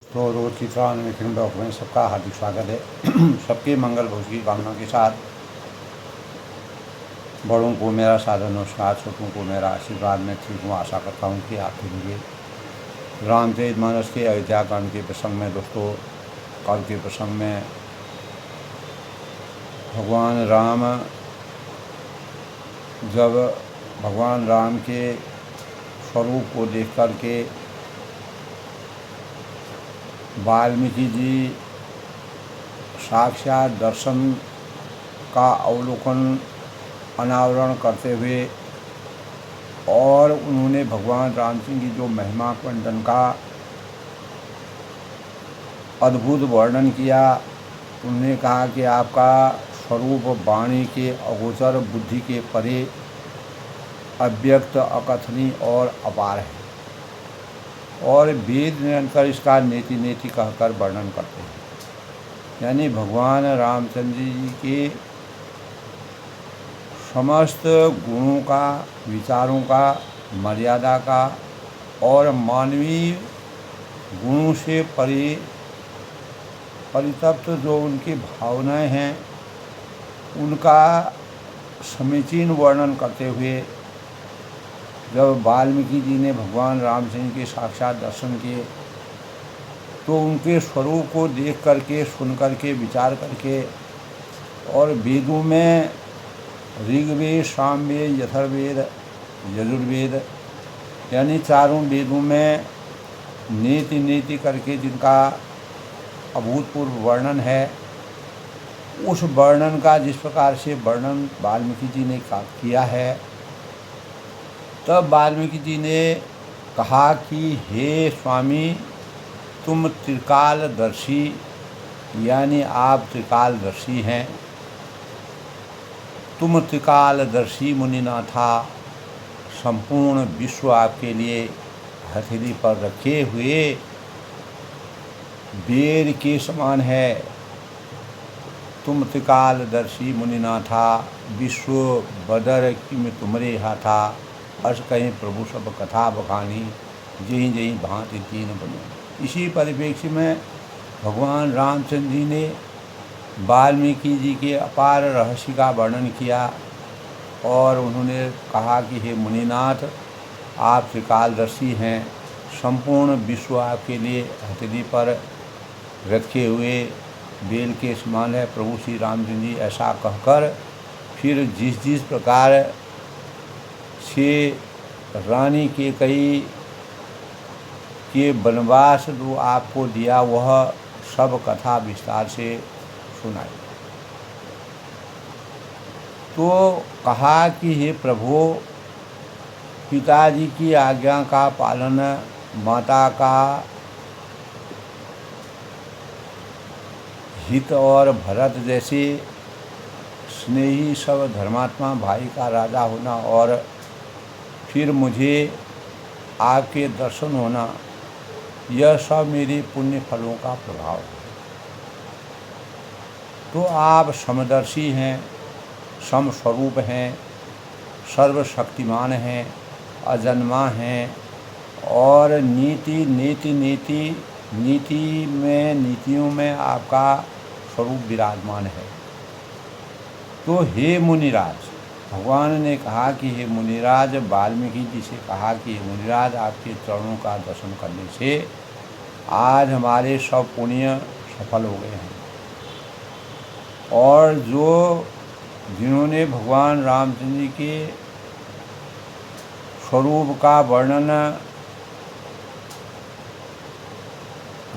तो रोज़ की तरह अन्वेषण ब्लॉग में सबका हार्दिक स्वागत है। सबके मंगल भविष्य की कामना के साथ बड़ों को मेरा सादर नमस्कार, छोटों को मेरा आशीर्वाद। मैं ठीक हूँ, आशा करता हूँ कि आप भी होंगे। रामचरितमानस के अयोध्या कांड के प्रसंग में दोस्तों, कल के प्रसंग में भगवान राम जब भगवान राम के स्वरूप को देख कर के वाल्मीकि जी साक्षात दर्शन का अवलोकन अनावरण करते हुए और उन्होंने भगवान राम सिंह की जो महिमा खंडन का अद्भुत वर्णन किया। उन्होंने कहा कि आपका स्वरूप वाणी के अगोचर, बुद्धि के परे, अव्यक्त, अकथनीय और अपार है, और वेद निरंतर इसका नेति नेति कहकर वर्णन करते हैं। यानी भगवान रामचंद्र जी के समस्त गुणों का, विचारों का, मर्यादा का और मानवीय गुणों से परितप्त जो उनकी भावनाएं हैं, उनका समीचीन वर्णन करते हुए जब वाल्मीकि जी ने भगवान राम सिंह के साक्षात दर्शन किए, तो उनके स्वरूप को देख करके, सुन करके, विचार करके, और वेदों में ऋग्वेद, सामवेद, अथर्ववेद, यजुर्वेद यानी चारों वेदों में नीति नीति करके जिनका अभूतपूर्व वर्णन है, उस वर्णन का जिस प्रकार से वर्णन वाल्मीकि जी ने किया है, तब वाल्मीकि जी ने कहा कि हे स्वामी, तुम त्रिकालदर्शी, यानी आप त्रिकालदर्शी हैं। तुम त्रिकालदर्शी मुनिनाथा, संपूर्ण विश्व आपके लिए हथेली पर रखे हुए बेर के समान है। तुम त्रिकालदर्शी मुनिनाथा, विश्व बदर की में तुमरे हाथा, अर्श कहीं प्रभु सब कथा बखानी, जहीं जहीं भांति तीन बनो। इसी परिप्रेक्ष्य में भगवान रामचंद्र जी ने वाल्मीकि जी के अपार रहस्य का वर्णन किया और उन्होंने कहा कि हे मुनिनाथ, आप त्रिकालदर्शी हैं, संपूर्ण विश्व आपके लिए हथेली पर रखे हुए बेल के समान है। प्रभु श्री रामचंद्र जी ऐसा कहकर फिर जिस प्रकार से रानी कैकेयी के वनवास जो आपको दिया, वह सब कथा विस्तार से सुनाई। तो कहा कि हे प्रभु, पिताजी की आज्ञा का पालन, माता का हित और भरत जैसे स्नेही सब धर्मात्मा भाई का राजा होना, और फिर मुझे आपके दर्शन होना, यह सब मेरे पुण्य फलों का प्रभाव है। तो आप समदर्शी हैं, समस्वरूप हैं, सर्वशक्तिमान हैं, अजन्मा हैं, और नीतियों में आपका स्वरूप विराजमान है। तो हे मुनिराज, भगवान ने कहा कि हे मुनिराज, वाल्मीकि जी से कहा कि हे मुनिराज, आपके चरणों का दर्शन करने से आज हमारे सब पुण्य सफल हो गए हैं। और जिन्होंने भगवान रामचंद्र जी के स्वरूप का वर्णन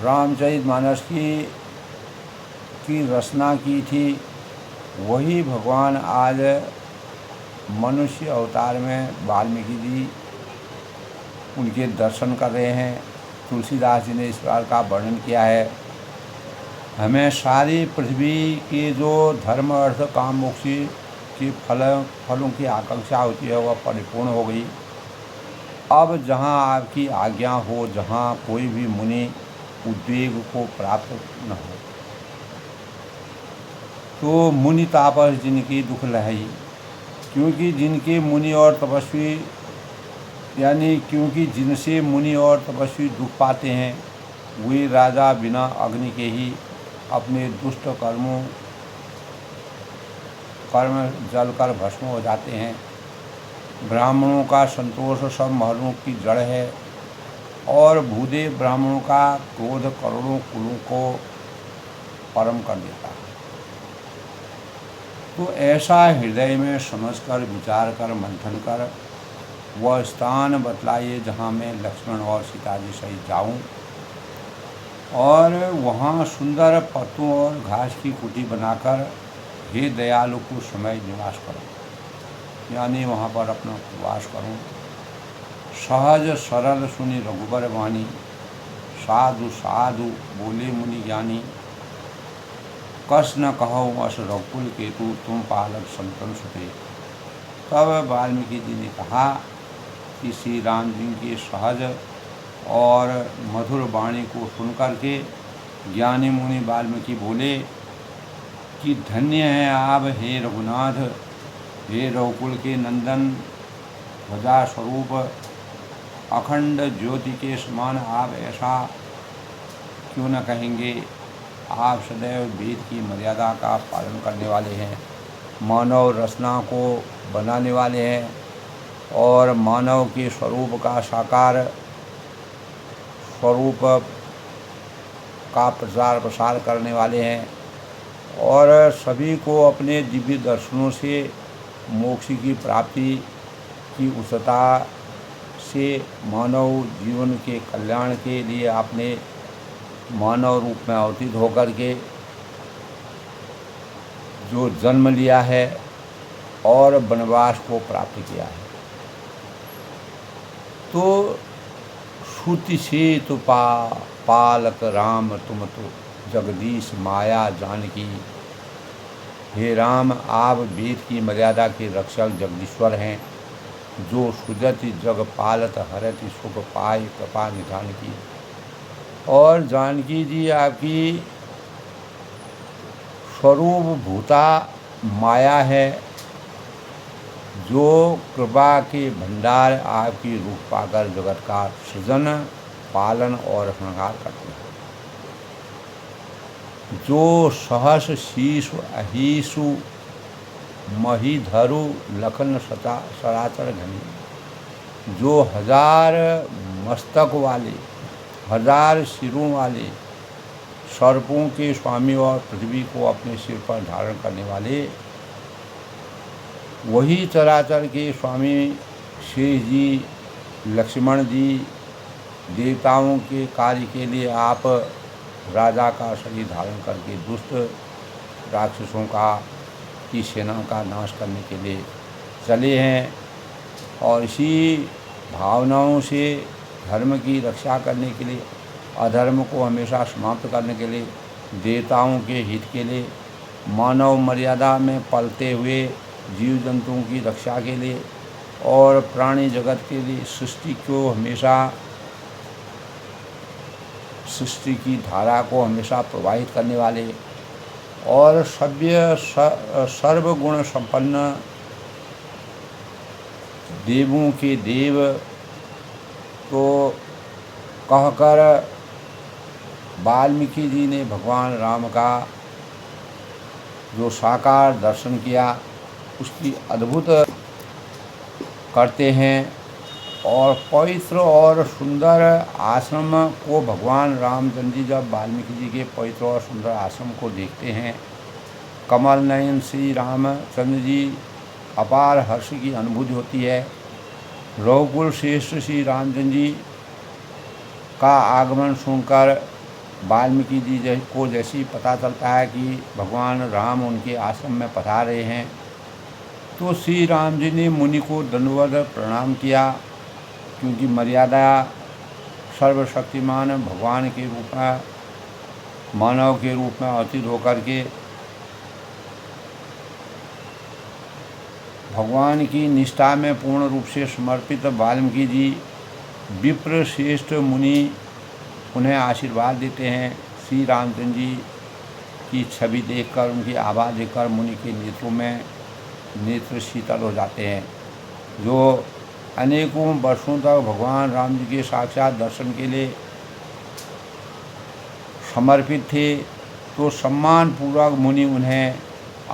रामचरितमानस की रचना की थी, वही भगवान आज मनुष्य अवतार में वाल्मीकि जी उनके दर्शन कर रहे हैं। तुलसीदास जी ने इस प्रकार का वर्णन किया है। हमें सारी पृथ्वी के जो धर्म, अर्थ, काम, मोक्ष के फलों की आकांक्षा होती है, वह परिपूर्ण हो गई। अब जहाँ आपकी आज्ञा हो, जहाँ कोई भी मुनि उद्वेग को प्राप्त न हो, तो मुनि तापस जिनकी दुख लहई, क्योंकि जिनके मुनि और तपस्वी, यानी क्योंकि जिनसे मुनि और तपस्वी दुख पाते हैं, वे राजा बिना अग्नि के ही अपने दुष्ट कर्म जलकर भस्म हो जाते हैं। ब्राह्मणों का संतोष सब महलों की जड़ है और भूदेव ब्राह्मणों का क्रोध करोड़ों कुलों को परम कर देता है। तो ऐसा हृदय में समझकर विचार कर मंथन कर वह स्थान बतलाइए जहाँ मैं लक्ष्मण और सीता जी सहित जाऊँ और वहाँ सुंदर पत्तों और घास की कुटी बनाकर हे दयालु कुछ समय निवास करूँ, यानी वहाँ पर अपना वास करूँ। सहज सरल सुनी रघुबर वाणी, साधु साधु बोले मुनि ज्ञानी। कस न कहो अस रघुकुल केतु, तुम पालक संतन सुते। तब वाल्मीकि जी ने कहा कि श्री राम जी के सहज और मधुर वाणी को सुनकर के ज्ञानी मुनि वाल्मीकि बोले कि धन्य है आप हे रघुनाथ, हे रघुकुल के नंदन, ध्वजा स्वरूप अखंड ज्योति के समान आप ऐसा क्यों न कहेंगे। आप सदैव वेद की मर्यादा का पालन करने वाले हैं, मानव रचना को बनाने वाले हैं और मानव के स्वरूप का साकार स्वरूप का प्रचार प्रसार करने वाले हैं और सभी को अपने दिव्य दर्शनों से मोक्ष की प्राप्ति की उच्चता से मानव जीवन के कल्याण के लिए आपने मानव रूप में अवतीत होकर के जो जन्म लिया है और वनवास को प्राप्त किया है। तो श्रुति से तो पालक राम तुम तो जगदीश माया जानकी। हे राम, आप वेद की मर्यादा के रक्षक जगदीश्वर हैं, जो सुजति जग पालत हरति सुख पाए कृपा निधान की। और जानकी जी आपकी स्वरूप भूता माया है, जो कृपा के भंडार आपकी रूप पाकर जगत का सृजन पालन और संहार करते हैं। जो सहस शीशु अहिषु महीधरु लखन सराचर घनी, जो हजार मस्तक वाले हजार सिरों वाले सर्पों के स्वामी और पृथ्वी को अपने सिर पर धारण करने वाले, वही चराचर के स्वामी शेष जी लक्ष्मण जी, देवताओं के कार्य के लिए आप राजा का शरीर धारण करके दुष्ट राक्षसों की सेना का नाश करने के लिए चले हैं और इसी भावनाओं से धर्म की रक्षा करने के लिए, अधर्म को हमेशा समाप्त करने के लिए, देवताओं के हित के लिए, मानव मर्यादा में पलते हुए जीव जंतुओं की रक्षा के लिए और प्राणी जगत के लिए सृष्टि को हमेशा सृष्टि की धारा को हमेशा प्रवाहित करने वाले और सभ्य सर्वगुण संपन्न देवों के देव को कहकर वाल्मीकि जी ने भगवान राम का जो साकार दर्शन किया उसकी अद्भुत करते हैं और पवित्र और सुंदर आश्रम को भगवान रामचंद्र जी जब वाल्मीकि जी के पवित्र और सुंदर आश्रम को देखते हैं, कमल नयन श्री रामचंद्र जी अपार हर्ष की अनुभूति होती है। रघुकुल श्रेष्ठ श्री रामचंद्र जी का आगमन सुनकर वाल्मीकि जी को जैसी पता चलता है कि भगवान राम उनके आश्रम में पधार रहे हैं, तो श्री राम जी ने मुनि को दंडवत प्रणाम किया, क्योंकि मर्यादा सर्वशक्तिमान भगवान के रूप में मानव के रूप में अवतीत होकर के भगवान की निष्ठा में पूर्ण रूप से समर्पित वाल्मीकि जी विप्र श्रेष्ठ मुनि उन्हें आशीर्वाद देते हैं। श्री रामचंद्र जी की छवि देखकर, उनकी आवाज़ देखकर मुनि के नेत्रों में नेत्र शीतल हो जाते हैं। जो अनेकों वर्षों तक भगवान राम जी के साक्षात दर्शन के लिए समर्पित थे, तो सम्मानपूर्वक मुनि उन्हें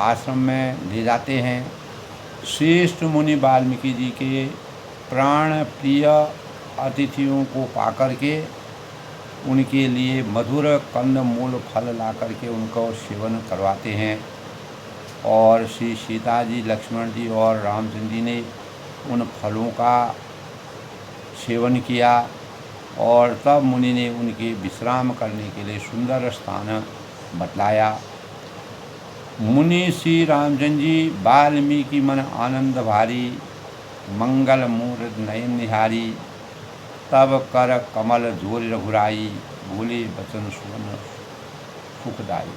आश्रम में ले जाते हैं। श्रेष्ठ मुनि वाल्मीकि जी के प्राण प्रिय अतिथियों को पाकर के उनके लिए मधुर कंद मूल फल ला करके उनको सेवन करवाते हैं। और श्री सीता जी, लक्ष्मण जी और रामचंद्र जी ने उन फलों का सेवन किया और तब मुनि ने उनके विश्राम करने के लिए सुंदर स्थान बतलाया। मुनि श्री रामचंद्र जी वाल्मीकि मन आनंद भारी, मंगल मूर्त नयन निहारी, तब कर कमल जोर रघुराई, बोले बचन सुवन सुखदाई।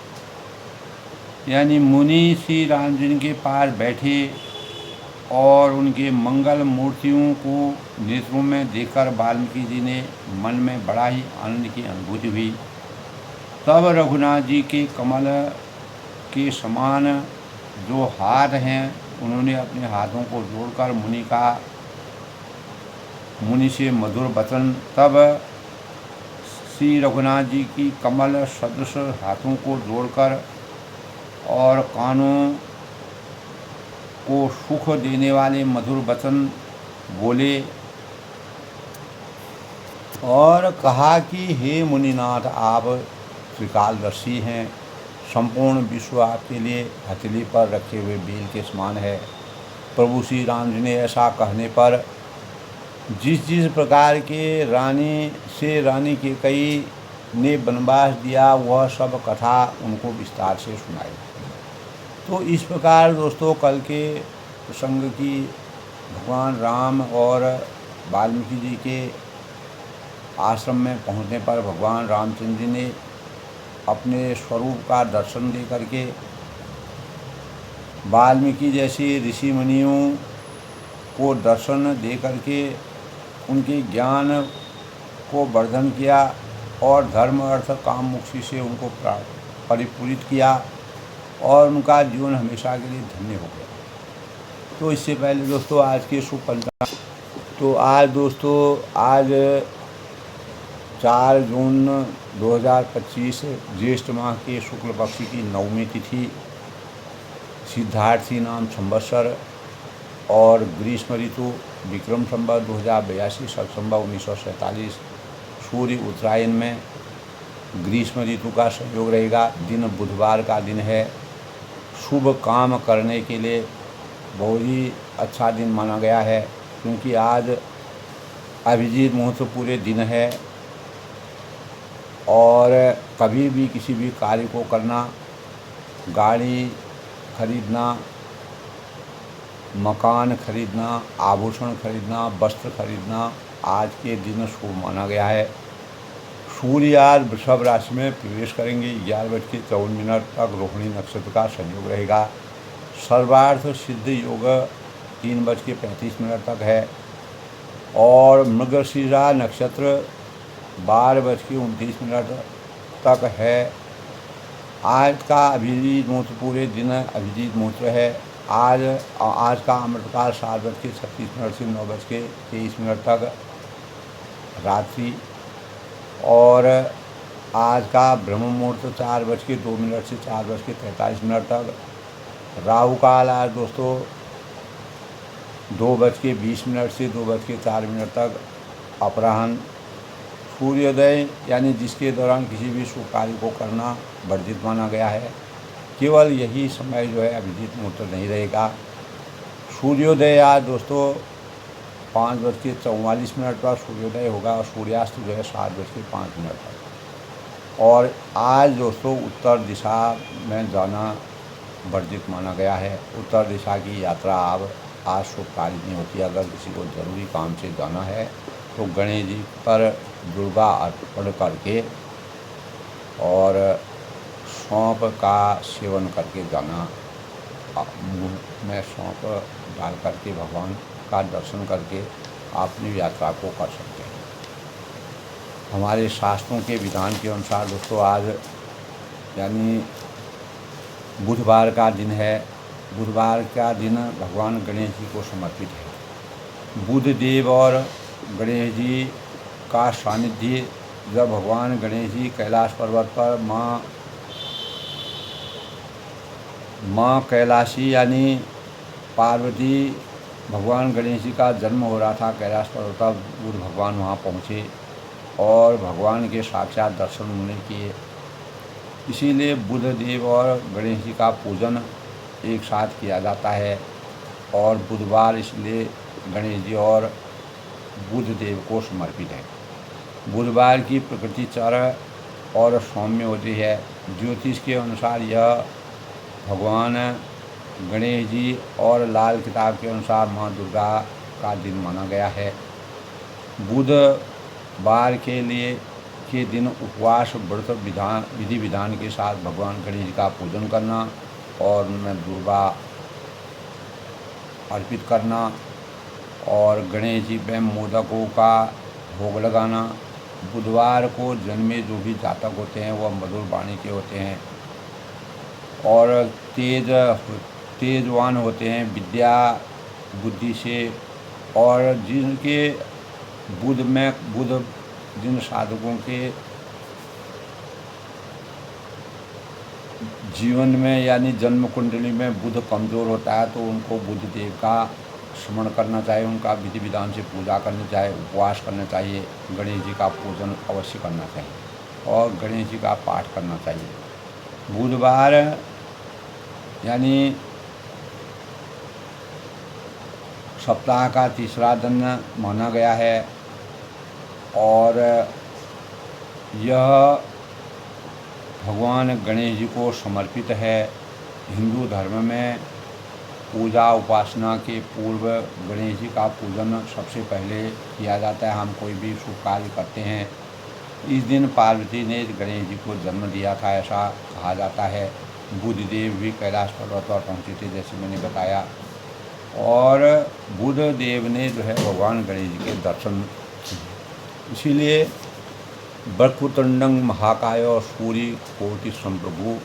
यानी मुनि श्री रामचंद्र के पास बैठे और उनके मंगल मूर्तियों को नेत्रों में देखकर वाल्मीकि जी ने मन में बड़ा ही आनंद की अनुभूति हुई। तब रघुनाथ जी के कमल के समान जो हाथ हैं, उन्होंने अपने हाथों को जोड़कर मुनि से मधुर वचन, तब श्री रघुनाथ जी की कमल सदृश हाथों को जोड़कर और कानों को सुख देने वाले मधुर वचन बोले और कहा कि हे मुनिनाथ, आप त्रिकालदर्शी हैं, संपूर्ण विश्व आपके लिए हथेली पर रखे हुए बेल के समान है। प्रभु श्री राम जी ने ऐसा कहने पर जिस प्रकार के रानी कैकेयी ने वनवास दिया, वह सब कथा उनको विस्तार से सुनाई। तो इस प्रकार दोस्तों, कल के प्रसंग की भगवान राम और वाल्मीकि जी के आश्रम में पहुंचने पर भगवान रामचंद्र जी ने अपने स्वरूप का दर्शन दे करके वाल्मीकि जैसे ऋषि मुनियों को दर्शन दे करके उनके ज्ञान को वर्धन किया और धर्म अर्थ काम मोक्ष से उनको परिपूरित किया और उनका जीवन हमेशा के लिए धन्य हो गया। तो इससे पहले दोस्तों आज के शुभ पंचांग, तो आज 4 जून 2025 ज्येष्ठ माह के शुक्ल पक्ष की 9वीं तिथि, सिद्धार्थी नाम संवत्सर और ग्रीष्म ऋतु विक्रम संवत 2082 संवत 1947 सूर्य उत्तरायण में ग्रीष्म ऋतु का संयोग रहेगा। दिन बुधवार का दिन है। शुभ काम करने के लिए बहुत ही अच्छा दिन माना गया है, क्योंकि आज अभिजीत मुहूर्त पूरे दिन है और कभी भी किसी भी कार्य को करना, गाड़ी खरीदना, मकान खरीदना, आभूषण खरीदना, वस्त्र खरीदना आज के दिन शुभ माना गया है। सूर्य आज वृषभ राशि में प्रवेश करेंगे। 11:54 तक रोहिणी नक्षत्र का संयोग रहेगा। सर्वार्थ सिद्ध योग 3:35 तक है और मृगशिरा नक्षत्र 12:29 तक है। आज का अभिजीत मुहूर्त पूरे दिन अभिजीत मुहूर्त है। आज का अमृतकाल 7:36 से 9:23 तक रात्रि और आज का ब्रह्म मुहूर्त 4:02 से 4:43 तक। राहु काल आज दोस्तों 2:20 से 2:04 तक अपराह्न। सूर्योदय यानी जिसके दौरान किसी भी शुभ कार्य को करना वर्जित माना गया है। केवल यही समय जो है अभिजीत मुहूर्त नहीं रहेगा। सूर्योदय आज दोस्तों 5:44 पर सूर्योदय होगा और सूर्यास्त जो है 7:05 तक। और आज दोस्तों उत्तर दिशा में जाना वर्जित माना गया है। उत्तर दिशा की यात्रा आज शुभ कार्य नहीं होती। अगर किसी को ज़रूरी काम से जाना है तो गणेश जी पर दुर्गा अर्पण करके और सौंप का सेवन करके जाना, मुँह में सौंप डाल करके भगवान का दर्शन करके अपनी यात्रा को कर सकते हैं। हमारे शास्त्रों के विधान के अनुसार दोस्तों आज यानी बुधवार का दिन है। बुधवार का दिन भगवान गणेश जी को समर्पित है। बुध देव और गणेश जी का सानिध्य जब भगवान गणेश जी कैलाश पर्वत पर माँ कैलाशी यानी पार्वती, भगवान गणेश जी का जन्म हो रहा था कैलाश पर्वत पर, बुद्ध भगवान वहाँ पहुँचे और भगवान के साक्षात दर्शन उन्होंने किए। इसीलिए बुद्ध देव और गणेश जी का पूजन एक साथ किया जाता है। और बुधवार इसलिए गणेश जी और बुद्ध देव को समर्पित है। बुधवार की प्रकृति चर और सौम्य होती है। ज्योतिष के अनुसार यह भगवान गणेश जी और लाल किताब के अनुसार माँ दुर्गा का दिन माना गया है। बुधवार के दिन उपवास, व्रत, विधि विधान के साथ भगवान गणेश जी का पूजन करना और उनमें दुर्गा अर्पित करना और गणेश जी में मोदकों का भोग लगाना। बुधवार को जन्मे जो भी जातक होते हैं वह मधुर वाणी के होते हैं और तेजवान होते हैं विद्या बुद्धि से। और जिनके बुध जिन साधकों के जीवन में यानी जन्म कुंडली में बुध कमज़ोर होता है तो उनको बुध देव का स्मरण करना चाहिए, उनका विधि विधान से पूजा करनी चाहिए, उपवास करना चाहिए, गणेश जी का पूजन अवश्य करना चाहिए और गणेश जी का पाठ करना चाहिए। बुधवार यानी सप्ताह का तीसरा दिन माना गया है और यह भगवान गणेश जी को समर्पित है। हिंदू धर्म में पूजा उपासना के पूर्व गणेश जी का पूजन सबसे पहले किया जाता है। हम कोई भी शुभ कार्य करते हैं, इस दिन पार्वती ने गणेश जी को जन्म दिया था ऐसा कहा जाता है। बुध देव भी कैलाश पर्वत पर पहुँचे थे जैसे मैंने बताया और बुध देव ने जो है भगवान गणेश जी के दर्शन किए। इसीलिए वक्रतुंडं महाकाय सूर्य कोटि संप्रभु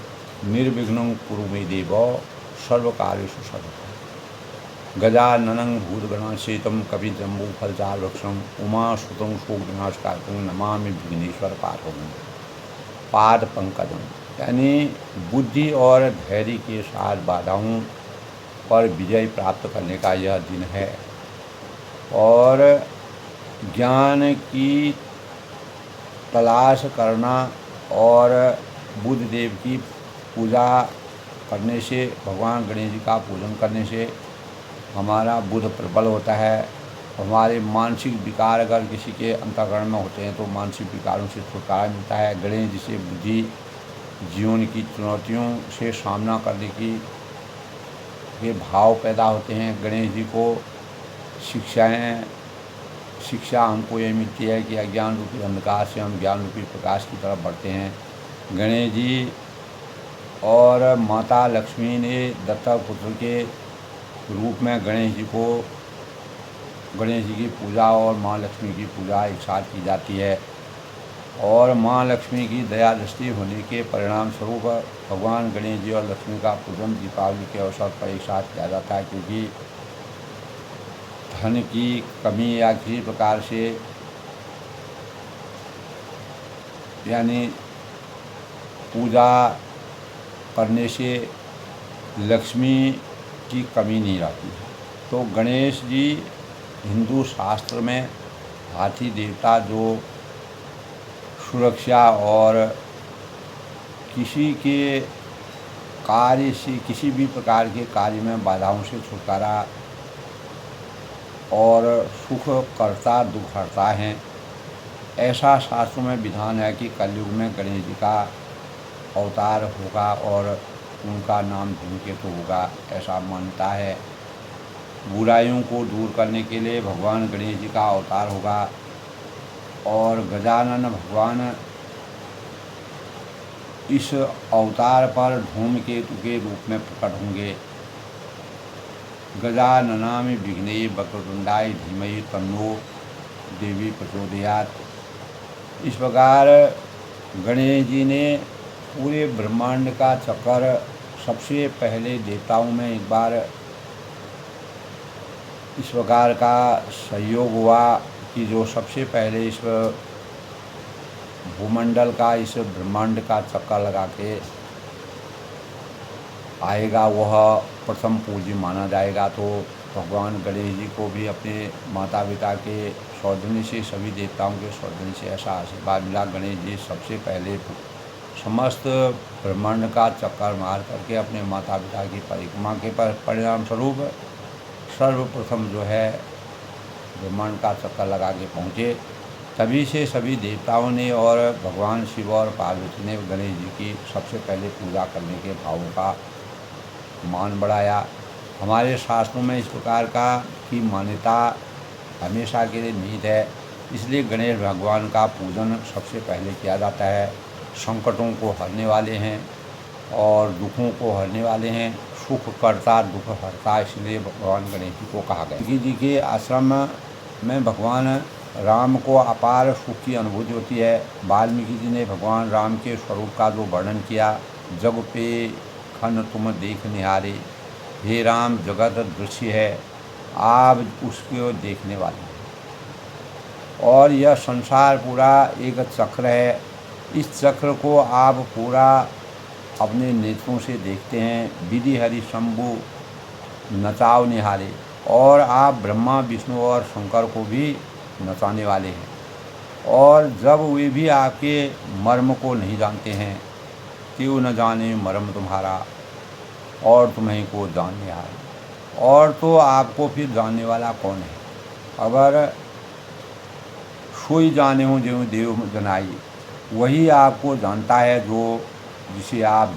निर्विघ्नं कुरु मे देव सर्वकार्येषु सर्वदा। गजाननं भूतगणासेवितं कपिजम्बूफलचारुभक्षं उमासुतं शोकविनाशकारकं नमामि विघ्नेश्वर पाद पंकजं। यानी बुद्धि और धैर्य के साथ बाधाओं पर विजय प्राप्त करने का यह दिन है और ज्ञान की तलाश करना और बुध देव की पूजा करने से, भगवान गणेश जी का पूजन करने से हमारा बुध प्रबल होता है। हमारे मानसिक विकार अगर किसी के अंतःकरण में होते हैं तो मानसिक विकारों से छुटकारा मिलता है। गणेश जी से बुद्धि, जीवन की चुनौतियों से सामना करने की ये भाव पैदा होते हैं। गणेश जी को शिक्षा हमको ये मिलती है कि अज्ञान रूपी अंधकार से हम ज्ञान रूपी प्रकाश की तरफ बढ़ते हैं। गणेश जी और माता लक्ष्मी ने दत्तक पुत्र के रूप में गणेश जी की पूजा और माँ लक्ष्मी की पूजा एक साथ की जाती है और माँ लक्ष्मी की दया दृष्टि होने के परिणाम स्वरूप भगवान गणेश जी और लक्ष्मी का पूजन दीपावली के अवसर पर एक साथ किया जाता है। क्योंकि धन की कमी या किसी प्रकार से यानी पूजा करने से लक्ष्मी की कमी नहीं रहती है। तो गणेश जी हिंदू शास्त्र में हाथी देवता जो सुरक्षा और किसी के कार्य से, किसी भी प्रकार के कार्य में बाधाओं से छुटकारा और सुख करता दुख हरता है। ऐसा शास्त्रों में विधान है कि कलयुग में गणेश जी का अवतार होगा और उनका नाम धूमकेतु होगा, ऐसा मानता है। बुराइयों को दूर करने के लिए भगवान गणेश जी का अवतार होगा और गजानन भगवान इस अवतार पर धूमकेतु के रूप में प्रकट होंगे। गजाननामि विघ्नेय वक्रतुंडाय धीमहि तन्नो देवी प्रचोदयात्। इस प्रकार गणेश जी ने पूरे ब्रह्मांड का चक्कर सबसे पहले देवताओं में एक बार इस प्रकार का सहयोग हुआ कि जो सबसे पहले इस भूमंडल का, इस ब्रह्मांड का चक्कर लगा के आएगा वह प्रथम पूज्य माना जाएगा। तो भगवान गणेश जी को भी अपने माता पिता के सौजन्य से, सभी देवताओं के सौजन्य से ऐसा आशीर्वाद मिला। गणेश जी सबसे पहले समस्त ब्रह्मांड का चक्कर मार करके अपने माता पिता की परिक्रमा के परिणाम स्वरूप सर्वप्रथम जो है ब्रह्मांड का चक्कर लगा के पहुँचे। तभी से सभी देवताओं ने और भगवान शिव और पार्वती ने गणेश जी की सबसे पहले पूजा करने के भावों का मान बढ़ाया। हमारे शास्त्रों में इस प्रकार का की मान्यता हमेशा के लिए निहित है, इसलिए गणेश भगवान का पूजन सबसे पहले किया जाता है। संकटों को हरने वाले हैं और दुखों को हरने वाले हैं, सुख करता दुख हरता, इसलिए भगवान गणेश जी को कहा गया। वाल्मीकि जी के आश्रम में भगवान राम को अपार सुख की अनुभूति होती है। वाल्मीकि जी ने भगवान राम के स्वरूप का जो वर्णन किया, जग पे खन तुम देख निहारे, हे राम जगत दृश्य है, आप उसको देखने वाले हैं और यह संसार पूरा एक चक्र है। इस चक्र को आप पूरा अपने नेत्रों से देखते हैं। विधि हरि शंभु नचाव निहारे, और आप ब्रह्मा विष्णु और शंकर को भी नचाने वाले हैं। और जब वे भी आपके मर्म को नहीं जानते हैं, क्यों न जाने मर्म तुम्हारा और तुम्हें को जानने आए, और तो आपको फिर जानने वाला कौन है। अगर सोई जाने हो जो देव जनाई, वही आपको जानता है जो जिसे आप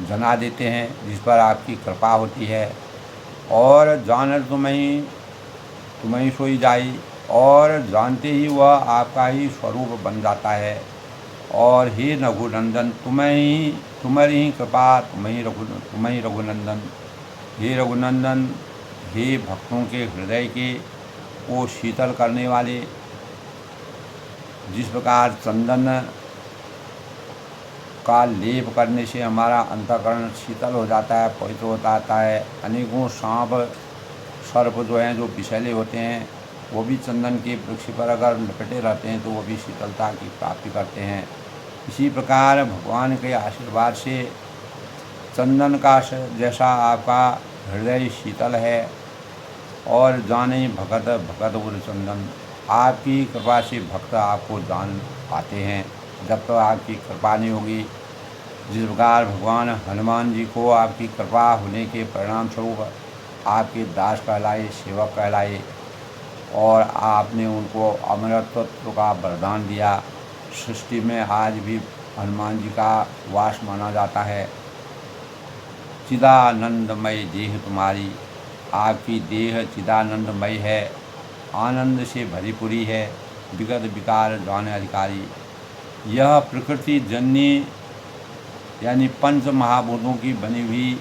जना देते हैं, जिस पर आपकी कृपा होती है। और जानर तुम्हें सोई जाई, और जानते ही वह आपका ही स्वरूप बन जाता है। और हे रघुनंदन तुम्हारी ही कृपा, तुम्हें रघुनंदन, हे रघुनंदन, हे भक्तों के हृदय के को शीतल करने वाले। जिस प्रकार चंदन का लेप करने से हमारा अंतःकरण शीतल हो जाता है, पवित्र हो जाता है। अनेकों सांप सर्प जो हैं, जो विषैले होते हैं, वो भी चंदन के वृक्ष पर अगर लपेटे रहते हैं तो वो भी शीतलता की प्राप्ति करते हैं। इसी प्रकार भगवान के आशीर्वाद से चंदन का जैसा आपका हृदय शीतल है, और जाने भगत भगत गुरु चंदन, आपकी कृपा से भक्त आपको जान पाते हैं। जब तक आपकी कृपा नहीं होगी, जिस प्रकार भगवान हनुमान जी को आपकी कृपा होने के परिणाम स्वरूप आपके दास कहलाए, सेवक कहलाए, और आपने उनको अमरत्व का वरदान दिया। सृष्टि में आज भी हनुमान जी का वास माना जाता है। चिदानंदमय देह तुम्हारी, आपकी देह चिदानंदमय है, आनंद से भरीपुरी है, विगत विकार जाने अधिकारी। यह प्रकृति जन्य यानी पंच महाभूतों की बनी हुई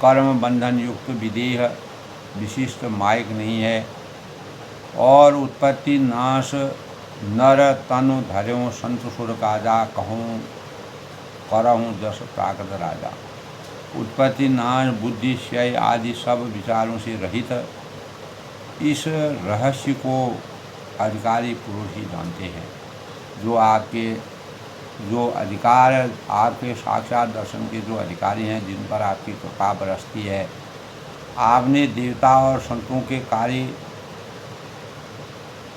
कर्म बंधन युक्त विदेह विशिष्ट मायक नहीं है। और उत्पत्ति नाश नर तनु धर्यों संत सुर काजा, कहूँ करहूँ जस प्राकृत राजा। उत्पत्ति नाश बुद्धि क्षय आदि सब विचारों से रहित इस रहस्य को अधिकारी पुरुष ही जानते हैं। जो अधिकार आपके साक्षात दर्शन के जो अधिकारी हैं, जिन पर आपकी कृपा बरसती है। आपने देवता और संतों के कार्य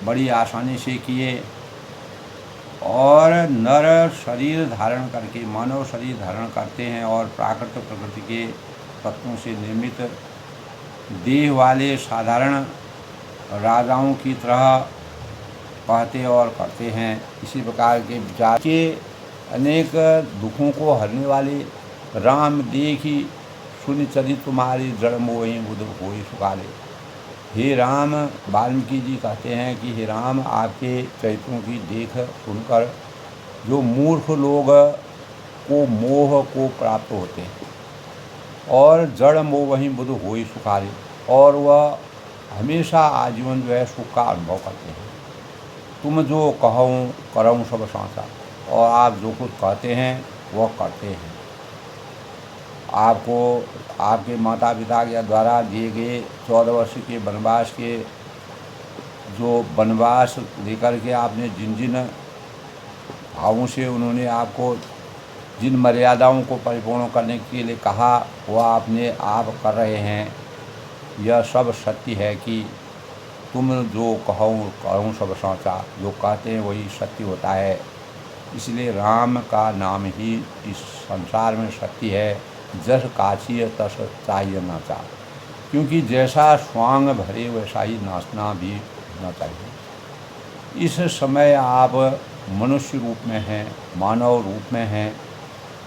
बड़ी आसानी से किए, और नर शरीर धारण करके मानव शरीर धारण करते हैं, और प्राकृतिक प्रकृति के तत्वों से निर्मित देह वाले साधारण राजाओं की तरह कहते और करते हैं। इसी प्रकार के विचार के अनेक दुखों को हरने वाले राम देखी सुनि चरित तुम्हारी जड़ मोहि बुध होई सुखाले। हे राम, वाल्मीकि जी कहते हैं कि हे राम, आपके चरित्रों की देख सुनकर जो मूर्ख लोग को मोह को प्राप्त होते हैं, और जड़ मोह वही बुध होई सुखाले, और वह हमेशा आजीवन जो है सुख का अनुभव करते हैं। तुम जो कहो करऊँ सब सांसा, और आप जो कुछ कहते हैं वह करते हैं। आपको आपके माता पिता के द्वारा दिए गए 14 वर्ष के वनवास के जो वनवास लेकर के आपने जिन जिन भावों से उन्होंने आपको जिन मर्यादाओं को परिपूर्ण करने के लिए कहा वह आपने आप कर रहे हैं। यह सब सत्य है कि तुम जो कहो करूँ सब साचा, जो कहते हैं वही सत्य होता है। इसलिए राम का नाम ही इस संसार में सत्य है। जस काछिय तस चाहिए नाचा, क्योंकि जैसा स्वांग भरे वैसा ही नाचना भी होना चाहिए। इस समय आप मनुष्य रूप में हैं, मानव रूप में हैं,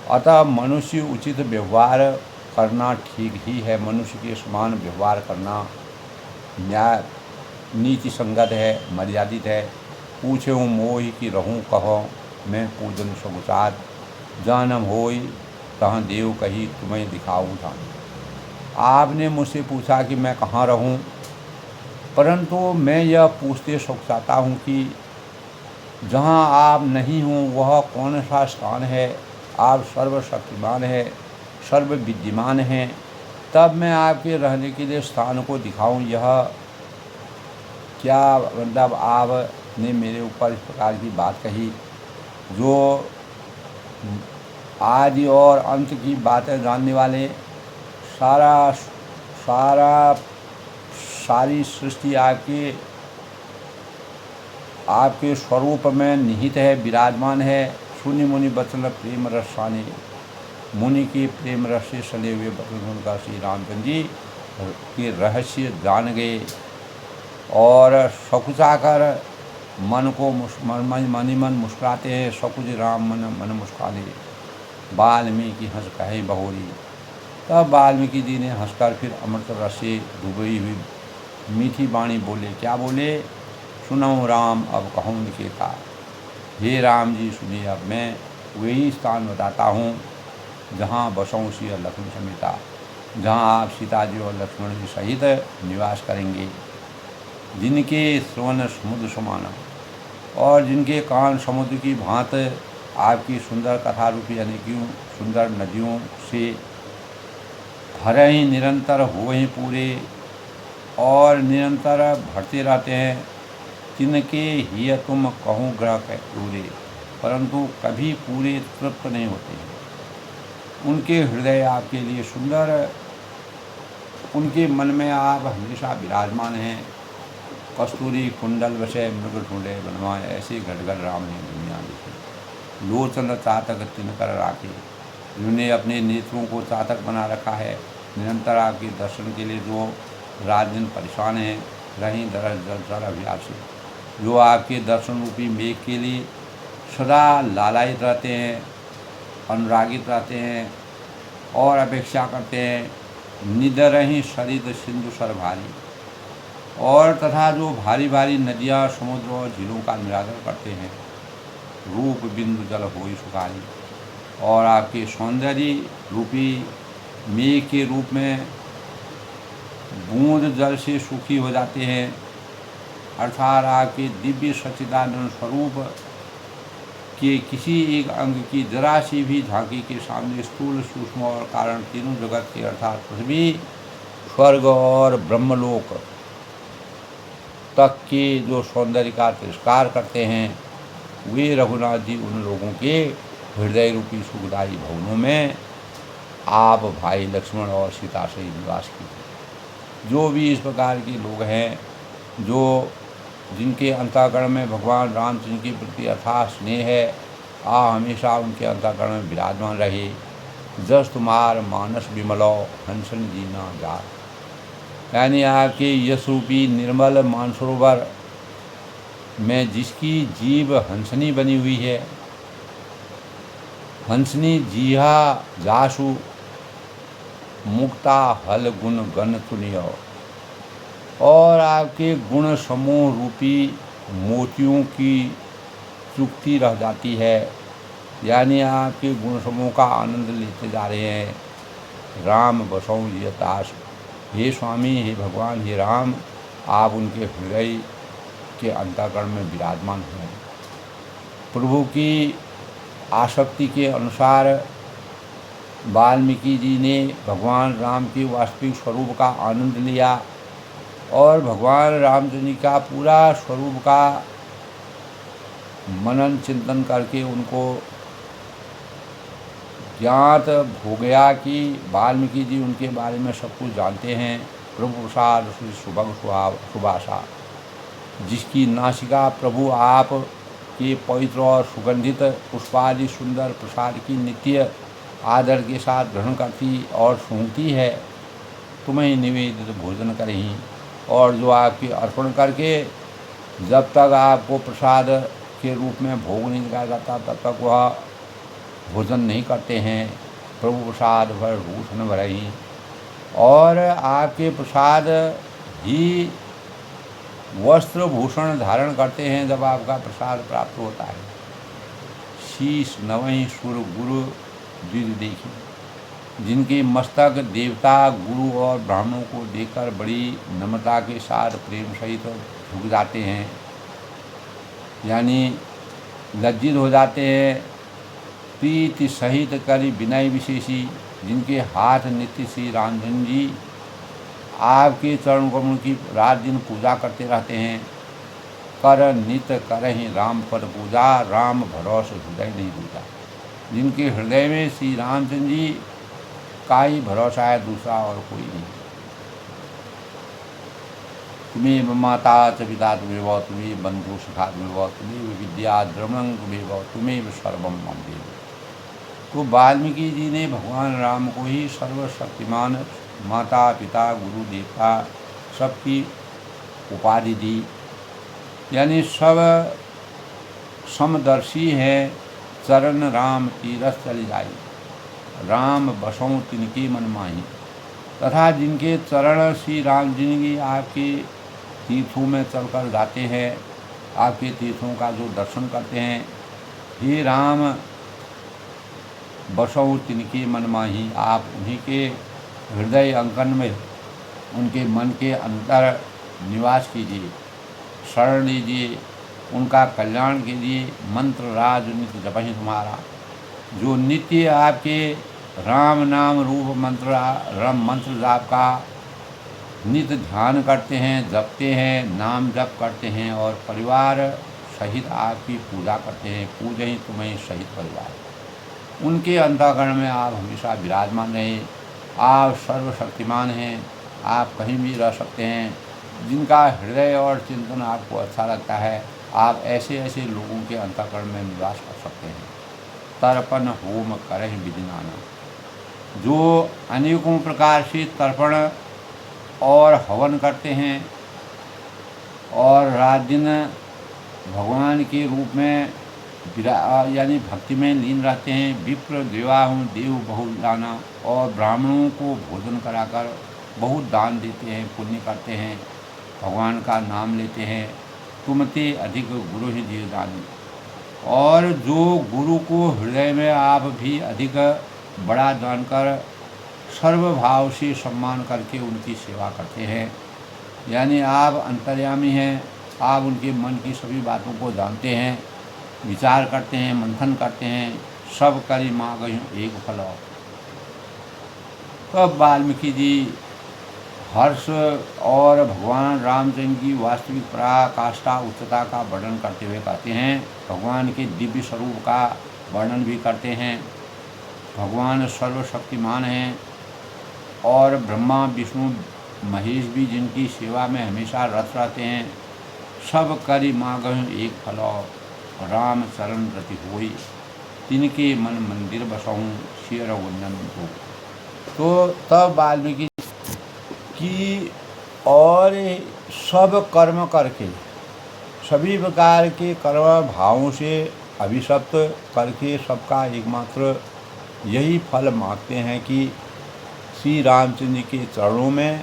अतः मनुष्य उचित व्यवहार करना ठीक ही है। मनुष्य के समान व्यवहार करना न्याय नीति संगत है, मर्यादित है। पूछे मोहि कि रहूँ कहो, मैं पूजन सगुचार, जानम होई तहाँ देव कही तुम्हें दिखाऊँ था। आपने मुझसे पूछा कि मैं कहाँ रहूँ, परंतु मैं यह पूछते सुख चाहता हूँ कि जहाँ आप नहीं हों वह कौन सा स्थान है। आप सर्वशक्तिमान है, सर्व विद्यमान हैं, तब मैं आपके रहने के लिए स्थान को दिखाऊं। यह क्या मतलब आपने मेरे ऊपर इस प्रकार की बात कही, जो आदि और अंत की बातें जानने वाले, सारी सृष्टि आपके स्वरूप में निहित है, विराजमान है। शून्य मुनि बचन प्रेम रसाने, मुनि के प्रेम रस से सले हुए बचन का श्री रामचंद्र जी के रहस्य जान गए और सकुचाकर मन को मनी मन मुस्कुराते हैं। सकुच राम मन मुस्काले, वाल्मीकि हंस कहे बहोरी। तब वाल्मीकि जी ने हंसकर फिर अमृत रस से डूबी हुई मीठी वाणी बोले। क्या बोले? सुनो राम अब कहूँ निकेता, हे राम जी सुनिए, अब मैं वही स्थान बताता हूँ जहाँ बसों सी और लक्ष्मण समेता, जहाँ आप सीता जी और लक्ष्मण जी सहित निवास करेंगे, जिनके श्रवण समुद्र समाना और जिनके कान समुद्र की भांत आपकी सुंदर कथा रूपी अनेकों सुंदर नदियों से भरे ही निरंतर हुए ही पूरे और निरंतर भरते रहते हैं। जिनके ही तुम कहूँ ग्रह पूरे, परंतु कभी पूरे तृप्त नहीं होते हैं। उनके हृदय आपके लिए सुंदर, उनके मन में आप हमेशा विराजमान हैं। कस्तूरी कुंडल वशे मृग ढूंढे बनवाए, ऐसे घटघट राम ने दुनिया देखी। लोचन चातक तिनकर राखे, जिन्होंने अपने नेत्रों को चातक बना रखा है। निरंतर आपके दर्शन के लिए जो रात दिन परेशान हैं, रहीं दर अभ्यास से, जो आपके दर्शन रूपी मेघ के लिए सदा लालायित रहते हैं, अनुरागित रहते हैं और अपेक्षा करते हैं। निदर ही सरिद सिंधु सर भारी, और तथा जो भारी भारी नदियाँ, समुद्र और झीलों का निरादर करते हैं। रूप बिंदु जल होई सुखारी, और आपके सौंदर्य रूपी मेघ के रूप में बूंद जल से सूखी हो जाते हैं। अर्थात आपके दिव्य सच्चिदानंद स्वरूप के किसी एक अंग की जरा सी भी झांकी के सामने स्थूल सूक्ष्म और कारण तीनों जगत के अर्थात पृथ्वी, स्वर्ग और ब्रह्मलोक तक के जो सौंदर्य का तिरस्कार करते हैं, वे रघुनाथ जी उन लोगों के हृदय रूपी सुखदायी भवनों में आप भाई लक्ष्मण और सीता से निवास कीजिए। जो भी इस प्रकार के लोग हैं, जो जिनके अंतःकरण में भगवान रामचंद्र के प्रति अथाह स्नेह है, हमेशा उनके अंतःकरण में विराजमान रहे। जस तुम्हार मानस विमलो हंसन जीना जा, यानी आपके यश रूपी निर्मल मानसरोवर में जिसकी जीव हंसनी बनी हुई है, हंसनी जीहा जासु मुक्ता हल गुण गण चुनियो, और आपके गुण समूह रूपी मोतियों की चुक्ति रह जाती है, यानी आपके गुण समूह का आनंद लेते जा रहे हैं। राम बसों ये ताश, हे स्वामी, हे भगवान, हे राम, आप उनके हृदय के अंतःकरण में विराजमान हैं। प्रभु की आसक्ति के अनुसार वाल्मीकि जी ने भगवान राम के वास्तविक स्वरूप का आनंद लिया और भगवान रामचंद्र जी का पूरा स्वरूप का मनन चिंतन करके उनको ज्ञात हो गया कि वाल्मीकि जी उनके बारे में सब कुछ जानते हैं। प्रभु प्रसाद श्री सुभग सुभाषा, जिसकी नासिका प्रभु आप के पवित्र और सुगंधित पुष्पादि सुंदर प्रसाद की नित्य आदर के साथ ग्रहण करती और सूंघती है, तुम्हें निवेदित भोजन करें। और जो आपके अर्पण करके जब तक आपको प्रसाद के रूप में भोग नहीं लगाया जाता तब तक वह भोजन नहीं करते हैं। प्रभु प्रसाद भर भूषण भरही, और आपके प्रसाद ही वस्त्र भूषण धारण करते हैं जब आपका प्रसाद प्राप्त होता है। शीश नवहीं सुर गुरु द्विज देखी, जिनके मस्तक देवता गुरु और ब्राह्मणों को देखकर बड़ी नम्रता के साथ प्रेम सहित झुक जाते हैं, यानी लज्जित हो जाते हैं। प्रीति सहित करी विनय विशेषी, जिनके हाथ नित्य श्री रामचंद्र जी आपके चरण कमल की रात दिन पूजा करते रहते हैं। कर नित करहि राम पद पूजा, राम भरोसे हृदय नहीं दूजा, जिनके हृदय में श्री रामचंद्र जी का ही भरोसा है, दूसरा और कोई नहीं। तुम्हें माता च पिता तुम्हें तुम्हें बंधु सखा तुम्हें तुम्हें विद्या द्रवणं तुम्हें तुम्हें सर्वम मम देव। तो वाल्मीकि जी ने भगवान राम को ही सर्वशक्तिमान माता पिता गुरु देवता सबकी उपाधि दी, यानी सब समदर्शी है। चरण राम तीरथ चली जाई, राम बसों तिनकी मन माही, तथा जिनके चरण श्री राम जी आपके तीर्थों में चलकर जाते हैं, आपके तीर्थों का जो दर्शन करते हैं, हे राम बसों तिनकी मन माही, आप उन्हीं के हृदय अंकन में उनके मन के अंदर निवास कीजिए, शरण लीजिए, उनका कल्याण कीजिए। मंत्र राज नित्य जपहि तुम्हारा, जो नित्य आपके राम नाम रूप मंत्र जाप का नित्य ध्यान करते हैं, जपते हैं, नाम जप करते हैं और परिवार सहित आपकी पूजा करते हैं। पूजे ही तुम्हें सहित परिवार, उनके अंतःकरण में आप हमेशा विराजमान रहें। आप सर्वशक्तिमान हैं, आप कहीं भी रह सकते हैं। जिनका हृदय और चिंतन आपको अच्छा लगता है, आप ऐसे ऐसे लोगों के अंतःकरण में निवास कर सकते हैं। तर्पण होम करहि विधि नाना, जो अनेकों प्रकार से तर्पण और हवन करते हैं और रात दिन भगवान के रूप में यानी भक्ति में लीन रहते हैं। विप्र देवाहुं देव बहुत दाना, और ब्राह्मणों को भोजन कराकर बहुत दान देते हैं, पुण्य करते हैं, भगवान का नाम लेते हैं। तुमते अधिक गुरु ही दिए दानी, और जो गुरु को हृदय में आप भी अधिक बड़ा जानकर सर्वभाव से सम्मान करके उनकी सेवा करते हैं, यानी आप अंतर्यामी हैं, आप उनके मन की सभी बातों को जानते हैं, विचार करते हैं, मंथन करते हैं। सब करी मांगहि एक फल। तब वाल्मीकि जी हर्ष और भगवान रामचंद्र की वास्तविक पराकाष्ठा उच्चता का वर्णन करते हुए कहते हैं, भगवान के दिव्य स्वरूप का वर्णन भी करते हैं। भगवान सर्वशक्तिमान हैं और ब्रह्मा विष्णु महेश भी जिनकी सेवा में हमेशा रत रहते हैं। सब करी मांगहि एक फल, राम चरण प्रति होई, तिनके मन मंदिर बसहूँ शेर वंदन हो। तो तब वाल्मीकि की और सब कर्म करके, सभी प्रकार के कर्म भावों से अभिशप्त करके सबका एकमात्र यही फल मांगते हैं कि श्री रामचंद्र के चरणों में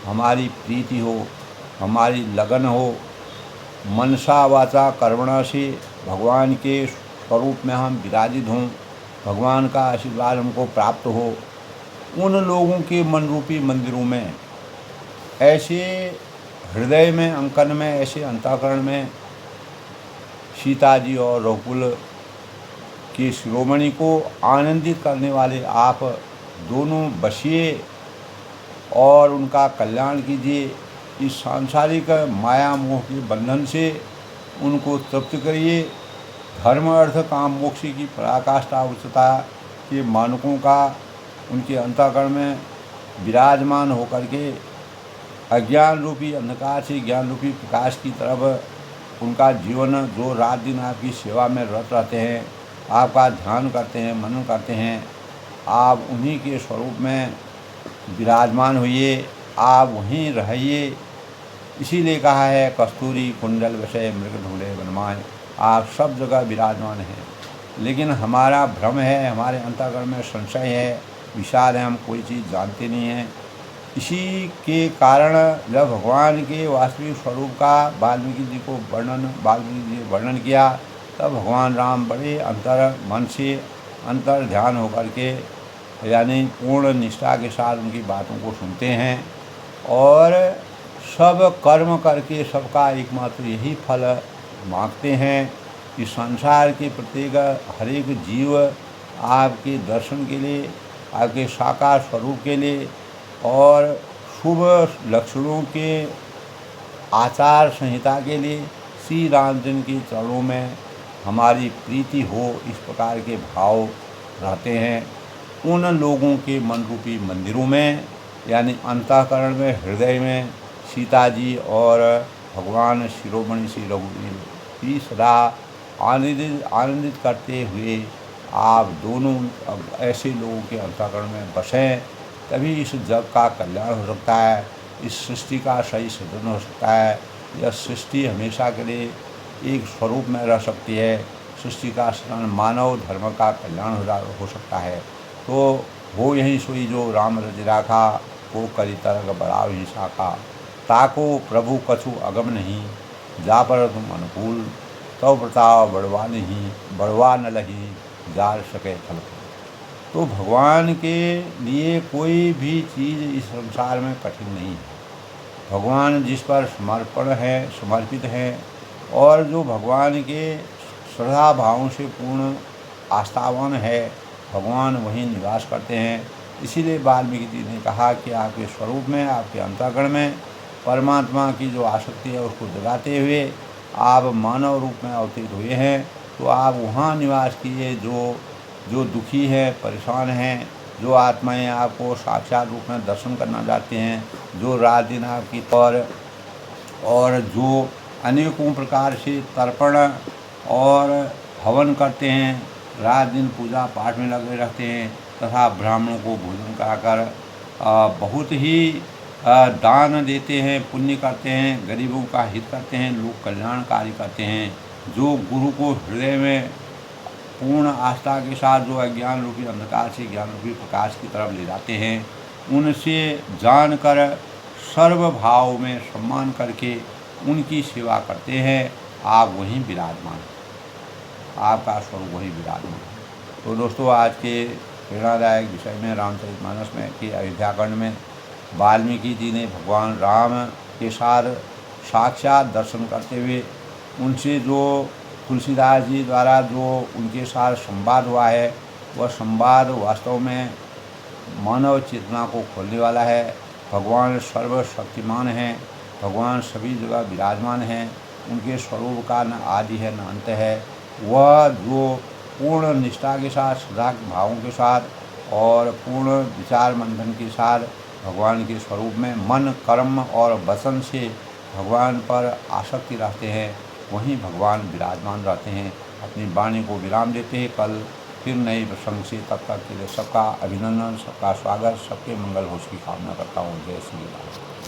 हमारी प्रीति हो, हमारी लगन हो, मनसा वाचा कर्मणा से भगवान के स्वरूप में हम विराजित हों, भगवान का आशीर्वाद हमको प्राप्त हो। उन लोगों के मन रूपी मंदिरों में, ऐसे हृदय में अंकन में, ऐसे अंतःकरण में सीता जी और रघुकुल के शिरोमणि को आनंदित करने वाले आप दोनों बसिए और उनका कल्याण कीजिए। इस सांसारिक माया मोह के बंधन से उनको तृप्त करिए धर्म अर्थ काम मोक्ष की पराकाष्ठा उच्चता के मानकों का उनके अंतःकरण में विराजमान होकर के अज्ञान रूपी अंधकार से ज्ञान रूपी प्रकाश की तरफ उनका जीवन जो रात दिन आपकी सेवा में रत रहते हैं, आपका ध्यान करते हैं, मनन करते हैं, आप उन्हीं के स्वरूप में विराजमान होइए, आप वहीं रहिए। इसीलिए कहा है कस्तूरी कुंडल विषय मृग ढूंढे वनमाय, आप सब जगह विराजमान हैं। लेकिन हमारा भ्रम है, हमारे अंतःकरण में संशय है, विषाद है, हम कोई चीज़ जानते नहीं हैं। इसी के कारण जब भगवान के वास्तविक स्वरूप का वाल्मीकि जी ने वर्णन किया, तब भगवान राम बड़े अंतर मन से अंतर ध्यान होकर के यानी पूर्ण निष्ठा के साथ उनकी बातों को सुनते हैं और सब कर्म करके सबका एकमात्र यही फल मांगते हैं कि संसार के प्रत्येक हर एक जीव आपके दर्शन के लिए, आपके साकार स्वरूप के लिए और शुभ लक्षणों के आचार संहिता के लिए श्री रामचंद्र के चरणों में हमारी प्रीति हो, इस प्रकार के भाव रहते हैं। उन लोगों के मन रूपी मंदिरों में यानी अंतःकरण में, हृदय में सीता जी और भगवान शिरोमणि श्री रघुवीर की सदा आनंदित करते हुए आप दोनों ऐसे लोगों के अंतःकरण में बसें, तभी इस जग का कल्याण हो सकता है, इस सृष्टि का सही सृजन हो सकता है। यह सृष्टि हमेशा के लिए एक स्वरूप में रह सकती है। सृष्टि का सृजन मानव धर्म का कल्याण हो सकता है। तो वो यही सोई जो राम रज राखा, वो करी तरग बढ़ाव ही शाखा, ताको प्रभु कछु अगम नहीं, जा पर तुम अनुकूल, तव प्रताप बढ़वा न लही, जार सके फल। तो भगवान के लिए कोई भी चीज़ इस संसार में कठिन नहीं है। भगवान जिस पर समर्पित है और जो भगवान के श्रद्धा भावों से पूर्ण आस्थावान है, भगवान वहीं निवास करते हैं। इसीलिए वाल्मीकि जी ने कहा कि आपके स्वरूप में, आपके अंतःकरण में परमात्मा की जो आसक्ति है उसको जगाते हुए आप मानव रूप में अवतरित हुए हैं। तो आप वहाँ निवास कीजिए जो दुखी है, परेशान हैं, जो आत्माएं आपको साक्षात रूप में दर्शन करना चाहते हैं, जो रात दिन आपकी और जो अनेकों प्रकार से तर्पण और हवन करते हैं, रात दिन पूजा पाठ में लगे रहते हैं तथा ब्राह्मणों को भोजन कराकर बहुत ही दान देते हैं, पुण्य करते हैं, गरीबों का हित करते हैं, लोक कल्याणकारी करते हैं। जो गुरु को हृदय में पूर्ण आस्था के साथ जो अज्ञान रूपी अंधकार से ज्ञान रूपी प्रकाश की तरफ ले जाते हैं, उनसे जानकर सर्वभाव में सम्मान करके उनकी सेवा करते हैं, आप वहीं विराजमान, आपका स्वरूप वहीं विराजमान। तो दोस्तों, आज के प्रेरणादायक विषय में रामचरितमानस में कि अयोध्याकांड में वाल्मीकि जी ने भगवान राम के साथ साक्षात दर्शन करते हुए उनसे जो तुलसीदास जी द्वारा जो उनके साथ संवाद हुआ है, वह संवाद वास्तव में मानव चेतना को खोलने वाला है। भगवान सर्वशक्तिमान हैं, भगवान सभी जगह विराजमान हैं, उनके स्वरूप का न आदि है न अंत है। वह जो पूर्ण निष्ठा के साथ, सदा भावों के साथ और पूर्ण विचार मंथन के साथ भगवान के स्वरूप में मन, कर्म और वचन से भगवान पर आसक्ति रखते हैं, वहीं भगवान विराजमान रहते हैं। अपनी वाणी को विराम देते हैं। कल फिर नए प्रसंग से, तब तक के लिए सबका अभिनंदन, सबका स्वागत, सबके मंगल हो उसकी कामना करता हूँ। जय श्री राम।